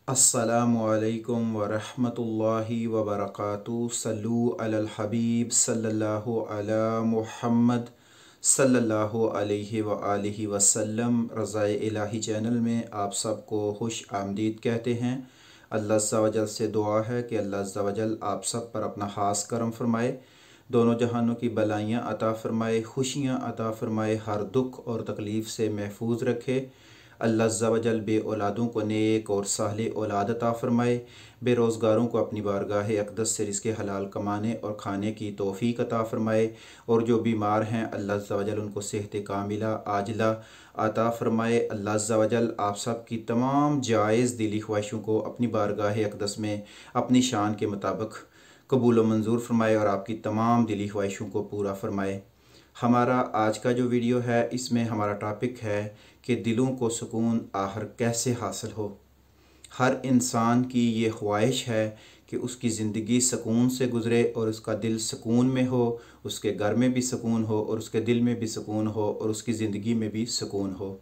अस्सलामुअलैकुम वरहमतुल्लाहि वबरकातुहू। सल्लु अलल हबीब सल्लल्लाहु अला मुहम्मद सल्लल्लाहु अलैहि व आलिहि वसल्लम। रज़ाए इलाही चैनल में आप सबको खुश आमदीद कहते हैं। अल्लाह अज़्ज़ा वजल से दुआ है कि अल्लाह अज़्ज़ा वजल आप सब पर अपना ख़ास करम फ़रमाए, दोनों जहानों की भलाइयाँ अता फ़रमाए, खुशियाँ अता फ़रमाए, हर दुख और तकलीफ़ से महफूज रखे। अल्लाह अज़्ज़ा वजल बे औलादों को नेक और सालेह औलाद अता फ़रमाए, बेरोज़गारों को अपनी बारगाह अक़दस से रिज़्क़ हलाल कमाने और खाने की तौफ़ीक अता फ़रमाए, और जो बीमार हैं अल्लाह अज़्ज़ा वजल उनको सेहत कामिला आजिला अता फ़रमाए। अल्लाह अज़्ज़ा वजल आप सब की तमाम जायज़ दिली ख्वाहिशों को अपनी बारगाह अक़दस में अपनी शान के मुताबिक कबूल व मंजूर फ़रमाए और आपकी तमाम दिली ख्वाहिशों को पूरा फ़रमाए। हमारा आज का जो वीडियो है इसमें हमारा टॉपिक है कि दिलों को सुकून आखिर कैसे हासिल हो। हर इंसान की ये ख्वाहिश है कि उसकी ज़िंदगी सुकून से गुज़रे और उसका दिल सुकून में हो, उसके घर में भी सुकून हो और उसके दिल में भी सुकून हो और उसकी ज़िंदगी में भी सुकून हो।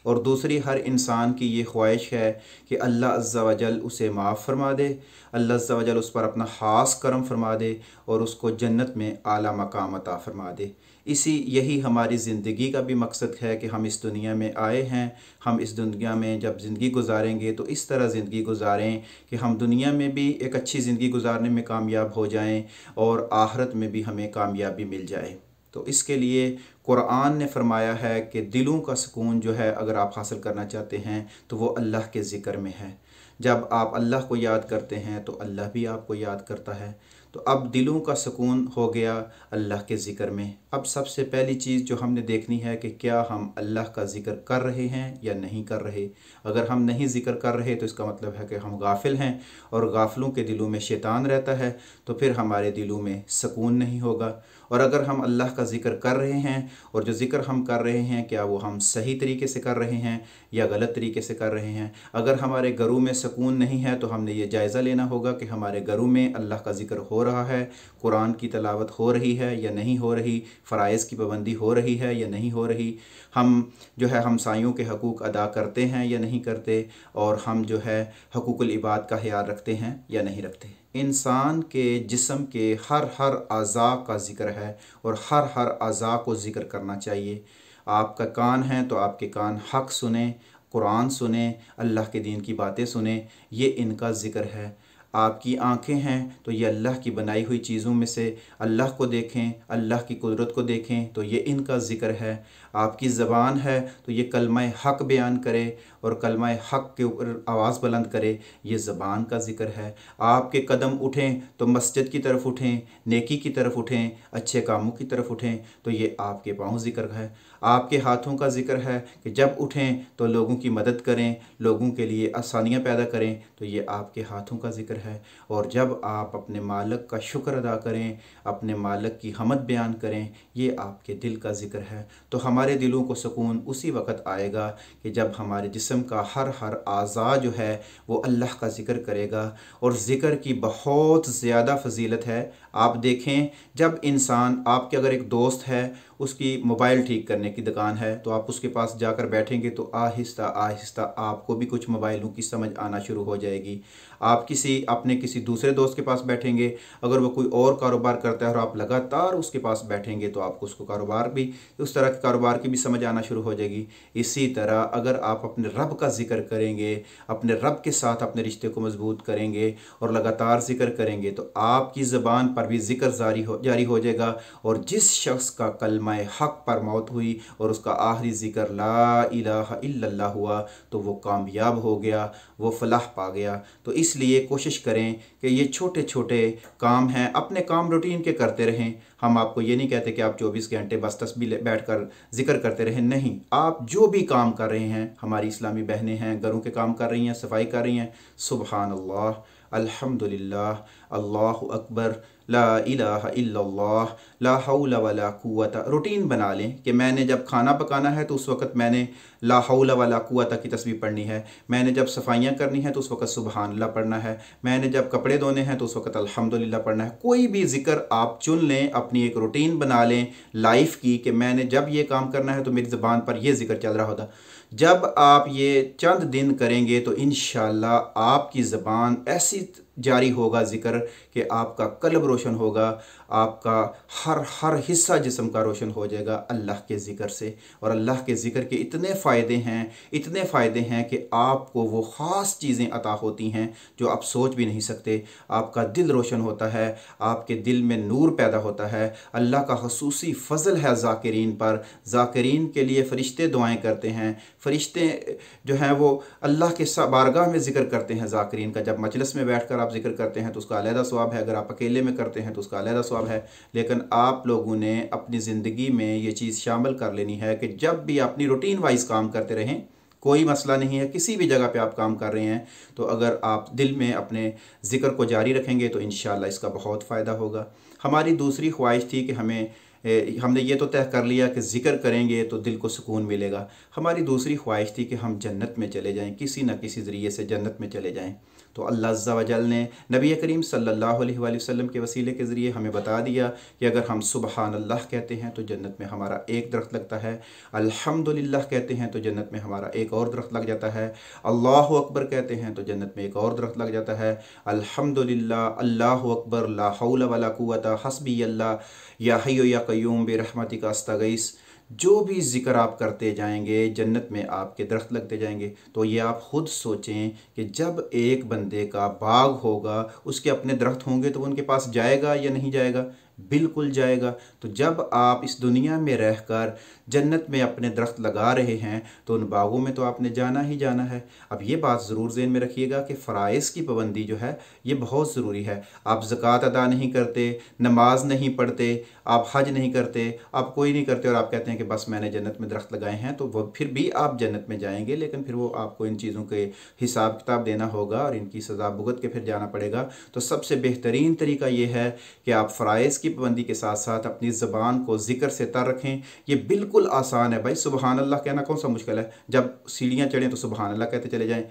और दूसरी हर इंसान की ये ख्वाहिश है कि अल्लाह अज़्ज़ा वजल उसे माफ़ फ़रमा दे, अल्लाह अज़्ज़ा वजल उस पर अपना ख़ास करम फ़रमा दे और उसको जन्नत में आला मकाम अता फ़रमा दे। यही हमारी ज़िंदगी का भी मकसद है कि हम इस दुनिया में आए हैं। हम इस दुनिया में जब ज़िंदगी गुजारेंगे तो इस तरह ज़िंदगी गुजारें कि हम दुनिया में भी एक अच्छी ज़िंदगी गुजारने में कामयाब हो जाएं और आखिरत में भी हमें कामयाबी मिल जाए। तो इसके लिए कुरान ने फ़रमाया है कि दिलों का सुकून जो है अगर आप हासिल करना चाहते हैं तो वो अल्लाह के ज़िक्र में है। जब आप अल्लाह को याद करते हैं तो अल्लाह भी आपको याद करता है। तो अब दिलों का सुकून हो गया अल्लाह के ज़िक्र में। अब सबसे पहली चीज़ जो हमने देखनी है कि क्या हम अल्लाह का ज़िक्र कर रहे हैं या नहीं कर रहे। अगर हम नहीं ज़िक्र कर रहे तो इसका मतलब है कि हम गाफिल हैं, और गाफिलों के दिलों में शैतान रहता है, तो फिर हमारे दिलों में सुकून नहीं होगा। और अगर हम अल्लाह का ज़िक्र कर रहे हैं और जो ज़िक्र हम कर रहे हैं क्या वो हम सही तरीके से कर रहे हैं या गलत तरीके से कर रहे हैं। अगर हमारे घरों में सुकून नहीं है तो हमने ये जायज़ा लेना होगा कि हमारे घरों में अल्लाह का ज़िक्र हो रहा है, कुरान की तिलावत हो रही है या नहीं हो रही, फ़राइज़ की पाबंदी हो रही है या नहीं हो रही, हम जो है हमसायों के हकूक़ अदा करते हैं या नहीं करते, और हम जो है हकूक़ुल इबाद का ख्याल रखते हैं या नहीं रखते। इंसान के जिस्म के हर अज़ा का ज़िक्र है और हर अज़ा को ज़िक्र करना चाहिए। आपका कान है तो आपके कान हक़ सुने, कुरान सुने, अल्लाह के दीन की बातें सुने, ये इनका ज़िक्र है। आपकी आँखें हैं तो ये अल्लाह की बनाई हुई चीज़ों में से अल्लाह को देखें, अल्लाह की कुदरत को देखें, तो ये इनका ज़िक्र है। आपकी ज़बान है तो ये कलमा हक़ बयान करे और कलमा हक़ के ऊपर आवाज़ बुलंद करे, ये ज़बान का ज़िक्र है। आपके कदम उठें तो मस्जिद की तरफ उठें, नेकी की तरफ उठें, अच्छे कामों की तरफ उठें, तो ये आपके पाँव ज़िक्र है। आपके हाथों का ज़िक्र है कि जब उठें तो लोगों की मदद करें, लोगों के लिए आसानियाँ पैदा करें, तो ये आपके हाथों का ज़िक्र है। और जब आप अपने मालिक का शुक्र अदा करें, अपने मालिक की हमद बयान करें, ये आपके दिल का ज़िक्र है। तो हमारे दिलों को सुकून उसी वक़्त आएगा कि जब हमारे जिस्म का हर आज़ा जो है वो अल्लाह का ज़िक्र करेगा। और ज़िक्र की बहुत ज़्यादा फ़जीलत है। आप देखें, जब इंसान, आपके अगर एक दोस्त है, उसकी मोबाइल ठीक करने की दुकान है, तो आप उसके पास जाकर बैठेंगे तो आहिस्ता आहिस्ता आपको भी कुछ मोबाइलों की समझ आना शुरू हो जाएगी। आप अपने किसी दूसरे दोस्त के पास बैठेंगे, अगर वो कोई और कारोबार करता है और आप लगातार उसके पास बैठेंगे तो आपको उसको कारोबार भी, उस तरह के कारोबार की भी समझ आना शुरू हो जाएगी। इसी तरह अगर आप अपने रब का ज़िक्र करेंगे, अपने रब के साथ अपने रिश्ते को मजबूत करेंगे और लगातार ज़िक्र करेंगे, तो आपकी ज़बान पर भी ज़िक्र जारी हो जाएगा। और जिस शख्स का कलमा हक़ पर मौत हुई और उसका आखिरी ज़िक्र ला इलाहा इल्लल्लाह हुआ, तो वो कामयाब हो गया, वो फलाह पा गया। तो इसलिए कोशिश करें कि ये छोटे छोटे काम हैं, अपने काम रूटीन के करते रहें। हम आपको ये नहीं कहते कि आप 24 घंटे बस तस्बीह बैठकर ज़िक्र करते रहें, नहीं। आप जो भी काम कर रहे हैं, हमारी इस्लामी बहनें हैं घरों के काम कर रही हैं, सफाई कर रही हैं, सुबहान अल्लाह, अल्हम्दुलिल्लाह, अल्लाहु अकबर, ला इलाहा इल्लल्लाह ला हौला वला कुव्वता। रूटीन बना लें कि मैंने जब खाना पकाना है तो उस वक़्त मैंने ला हौला वला कुव्वता की तस्बीह पढ़नी है, मैंने जब सफाइयाँ करनी है तो उस वक़्त सुबहान अल्लाह पढ़ना है, मैंने जब कपड़े धोने हैं तो उस वक़्त अल्हम्दुलिल्लाह पढ़ना है। कोई भी ज़िक्र आप चुन लें, अपनी एक रूटीन बना लें लाइफ की कि मैंने जब ये काम करना है तो मेरी ज़बान पर यह ज़िक्र चल रहा होता। जब आप ये चंद दिन करेंगे तो इंशाअल्लाह आपकी ज़बान ऐसी जारी होगा ज़िक्र कि आपका कल्ब रोशन होगा, आपका हर हिस्सा जिस्म का रोशन हो जाएगा अल्लाह के ज़िक्र से। और अल्लाह के ज़िक्र के इतने फ़ायदे हैं कि आपको वो ख़ास चीज़ें अता होती हैं जो आप सोच भी नहीं सकते। आपका दिल रोशन होता है, आपके दिल में नूर पैदा होता है। अल्लाह का ख़ुसूसी फ़ज़ल है ज़ाकिरीन पर। ज़ाकिरीन के लिए फ़रिश्ते दुआएं करते हैं, फ़रिश्ते जो हैं वो अल्लाह के बारगाह में ज़िक्र करते हैं ज़ाकिरीन का। जब मजलिस में बैठ कर आप ज़िक्र करते हैं तो उसका अलहदा सवाब है, अगर आप अकेले में करते हैं तो उसका अलहदा सवाब है। लेकिन आप लोगों ने अपनी ज़िंदगी में ये चीज़ शामिल कर लेनी है कि जब भी अपनी रूटीन वाइज काम करते रहें, कोई मसला नहीं है, किसी भी जगह पे आप काम कर रहे हैं तो अगर आप दिल में अपने ज़िक्र को जारी रखेंगे तो इंशाअल्लाह इसका बहुत फ़ायदा होगा। हमारी दूसरी ख्वाहिश थी कि हमने ये तो तय कर लिया कि ज़िक्र करेंगे तो दिल को सुकून मिलेगा। हमारी दूसरी ख्वाहिश थी कि हम जन्नत में चले जाएं, किसी न किसी ज़रिए से जन्नत में चले जाएं। तो अल्लाह अज़्ज़ा व जल ने नबी करीम सल्लल्लाहु अलैहि वसल्लम के वसीले के ज़रिए हमें बता दिया कि अगर हम सुबहान अल्लाह कहते हैं तो जन्नत में हमारा एक दरख्त लगता है, अल्हम्दुलिल्लाह कहते हैं तो जन्नत में हमारा एक और दरख्त लग जाता है, अल्लाहु अकबर कहते हैं तो जन्नत में एक और दरख्त लग जाता है, अल्हम्दुलिल्लाह अल्लाहु अकबर ला हौला वला कुव्वता हस्बी अल्लाह या हय्यु या क़य्यूम बिरहमतिका अस्तगीस। जो भी ज़िक्र आप करते जाएंगे जन्नत में आपके दरख्त लगते जाएंगे। तो ये आप ख़ुद सोचें कि जब एक बंदे का बाग होगा, उसके अपने दरख्त होंगे तो वो उनके पास जाएगा या नहीं जाएगा? बिल्कुल जाएगा। तो जब आप इस दुनिया में रहकर जन्नत में अपने दरख्त लगा रहे हैं तो उन बागों में तो आपने जाना ही जाना है। अब ये बात ज़रूर ज़हन में रखिएगा कि फ़राइज़ की पाबंदी जो है ये बहुत ज़रूरी है। आप ज़कात अदा नहीं करते, नमाज नहीं पढ़ते, आप हज नहीं करते, आप कोई नहीं करते और आप कहते हैं कि बस मैंने जन्नत में दरख्त लगाए हैं, तो वो फिर भी आप जन्नत में जाएंगे, लेकिन फिर वो आपको इन चीज़ों के हिसाब किताब देना होगा और इनकी सज़ा भुगत के फिर जाना पड़ेगा। तो सबसे बेहतरीन तरीका ये है कि आप फ़राइज़ की पाबंदी के साथ साथ अपनी ज़बान को ज़िक्र से तर रखें। ये बिल्कुल आसान है भाई, सुबहान अल्लाह कहना कौन सा मुश्किल है। जब सीढ़ियाँ चढ़ें तो सुबहान अल्लाह कहते चले जाएं,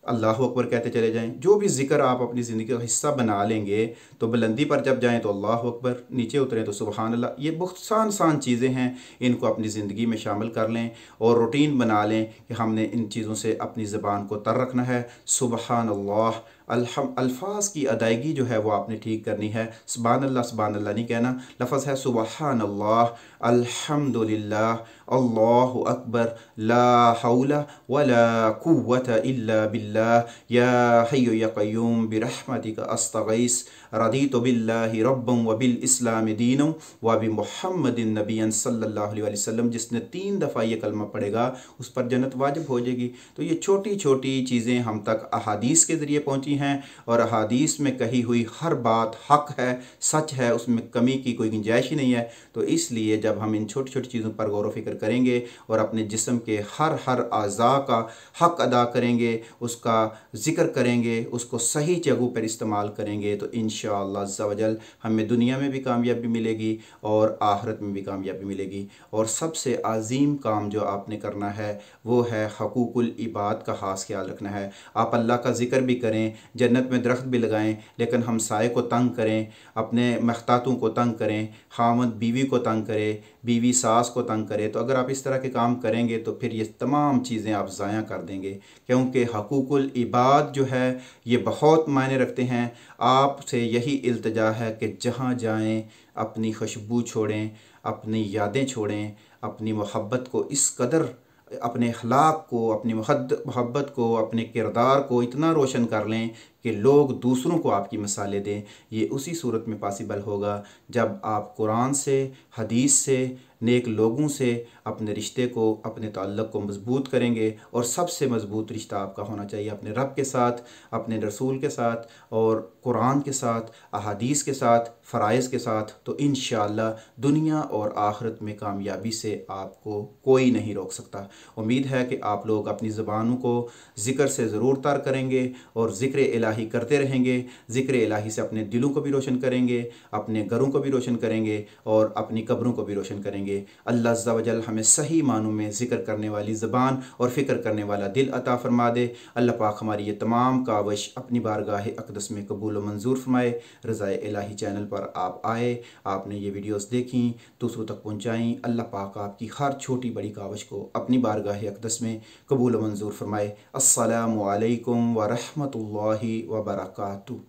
अल्लाहु अकबर कहते चले जाएं। जो भी ज़िक्र आप अपनी ज़िंदगी का हिस्सा बना लेंगे तो बुलंदी पर जब जाएं तो अल्लाहु अकबर, नीचे उतरें तो सुबहान अल्लाह। ये बहुत आसान चीज़ें हैं, इनको अपनी ज़िंदगी में शामिल कर लें और रूटीन बना लें कि हमने इन चीज़ों से अपनी ज़बान को तर रखना है। सुबहान अल्लाह अल्फाज की अदायगी जो है वो आपने ठीक करनी है। सुबहान अल्लाह नहीं कहना, लफ्ज़ है सुबहान अल्लाह, अल्हम्दुलिल्लाह, अल्लाहु अकबर, ला हौला वला कुव्वता इल्ला बिल्लाह, या हय्यु या क़य्यूम बिरहमतिका अस्तगीस, रदीतु बिल्लाहि रब्बन व बिल इस्लाम दीनन व बि मुहम्मदिन नबिय्यन सल्लल्लाहु अलैहि वसल्लम। जिसने 3 दफ़ा ये कलमा पढ़ेगा उस पर जन्नत वाजिब हो जाएगी। तो ये छोटी छोटी चीज़ें हम तक अहादीस के ज़रिए पहुँची हैं और अहादीस में कही हुई हर बात हक़ है, सच है, उसमें कमी की कोई गुंजाइश ही नहीं है। तो इसलिए जब हम इन छोटी छोटी चीज़ों पर गौर व फिक्र करेंगे और अपने जिस्म के हर अज़ा का हक़ अदा करेंगे, उसका ज़िक्र करेंगे, उसको सही जगहों पर इस्तेमाल करेंगे तो इंशाअल्लाह अज़्ज़ा वजल हमें दुनिया में भी कामयाबी मिलेगी और आखिरत में भी कामयाबी मिलेगी। और सबसे अज़ीम काम जो आपने करना है वो है हकूकुल इबाद का ख़ास ख्याल रखना है। आप अल्लाह का ज़िक्र भी करें, जन्नत में दरख्त भी लगाएं, लेकिन हमसाये को तंग करें, अपने मख्तातों को तंग करें, खामद बीवी को तंग करे, बीवी सास को तंग करे। तो अगर आप इस तरह के काम करेंगे तो फिर ये तमाम चीज़ें आप ज़ाया कर देंगे, क्योंकि हकूकुल इबाद जो है ये बहुत मायने रखते हैं। आपसे यही इल्तिजा है कि जहाँ जाएं अपनी खुशबू छोड़ें, अपनी यादें छोड़ें, अपनी मोहब्बत को इस कदर, अपने अखलाक को, अपनी मोहब्बत को, अपने किरदार को इतना रोशन कर लें कि लोग दूसरों को आपकी मिसालें दें। ये उसी सूरत में पॉसिबल होगा जब आप कुरान से, हदीस से, नेक लोगों से अपने रिश्ते को, अपने ताल्लुक़ को मज़बूत करेंगे। और सबसे मज़बूत रिश्ता आपका होना चाहिए अपने रब के साथ, अपने रसूल के साथ और कुरान के साथ, अहादीस के साथ, फ़राइज़ के साथ। तो इंशाअल्लाह दुनिया और आखिरत में कामयाबी से आपको कोई नहीं रोक सकता। उम्मीद है कि आप लोग अपनी ज़बानों को ज़िक्र से ज़रूर तर करेंगे और ज़िक्र इलाही करते रहेंगे। ज़िक्र इलाही से अपने दिलों को भी रोशन करेंगे, अपने घरों को भी रोशन करेंगे और अपनी कब्रों को भी रोशन करेंगे। अल्लाह अज़्ज़ा वजल हमें सही मानों में ज़िक्र करने वाली ज़बान और फ़िक्र करने वाला दिल अता फ़रमा दे। अल्लाह पाक हमारी ये तमाम काविश अपनी बारगाह अक़दस में कबूल व मंजूर फरमाए। रज़ाए इलाही चैनल पर आप आए, आपने ये वीडियोस देखी, दूसरों तक पहुँचाई। अल्लाह पाक आपकी हर छोटी बड़ी काविश को अपनी बारगाह अक़दस में कबूल व मंजूर फरमाए। अस्सलामु अलैकुम व रहमतुल्लाहि व बरकातुहू।